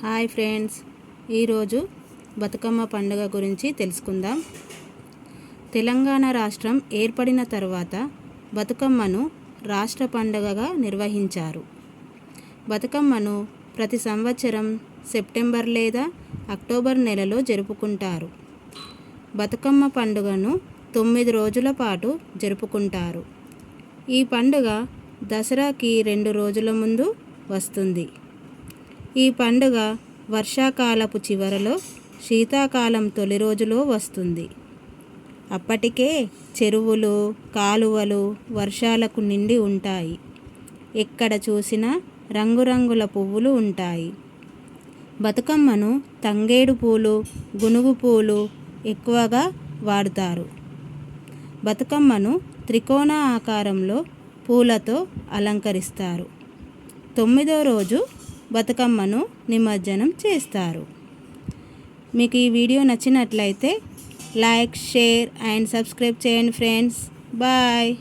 Hi friends, ఈరోజు బతుకమ్మ పండుగ గురించి తెలుసుకుందాం. తెలంగాణ రాష్ట్రం ఏర్పడిన తర్వాత బతుకమ్మను రాష్ట్ర పండుగగా నిర్వహించారు. బతుకమ్మను ప్రతి సంవత్సరం సెప్టెంబర్ లేదా అక్టోబర్ నెలలో జరుపుకుంటారు. బతుకమ్మ పండుగను 9 రోజుల పాటు జరుపుకుంటారు. ఈ పండుగ దసరాకి 2 రోజుల ముందు వస్తుంది. ఈ పండుగ వర్షాకాలపు చివరలో, శీతాకాలం తొలి రోజులో వస్తుంది. అప్పటికే చెరువులు, కాలువలు వర్షాలకు నిండి ఉంటాయి. ఎక్కడ చూసినా రంగురంగుల పువ్వులు ఉంటాయి. బతుకమ్మను తంగేడు పూలు, గునుగు పూలు ఎక్కువగా వాడుతారు. బతుకమ్మను త్రికోణ ఆకారంలో పూలతో అలంకరిస్తారు. 9వ రోజు బతుకమ్మను నిమజ్జనం చేస్తారు. మీకు ఈ వీడియో నచ్చినట్లయితే లైక్, షేర్ అండ్ సబ్స్క్రైబ్ చేయండి ఫ్రెండ్స్. బాయ్.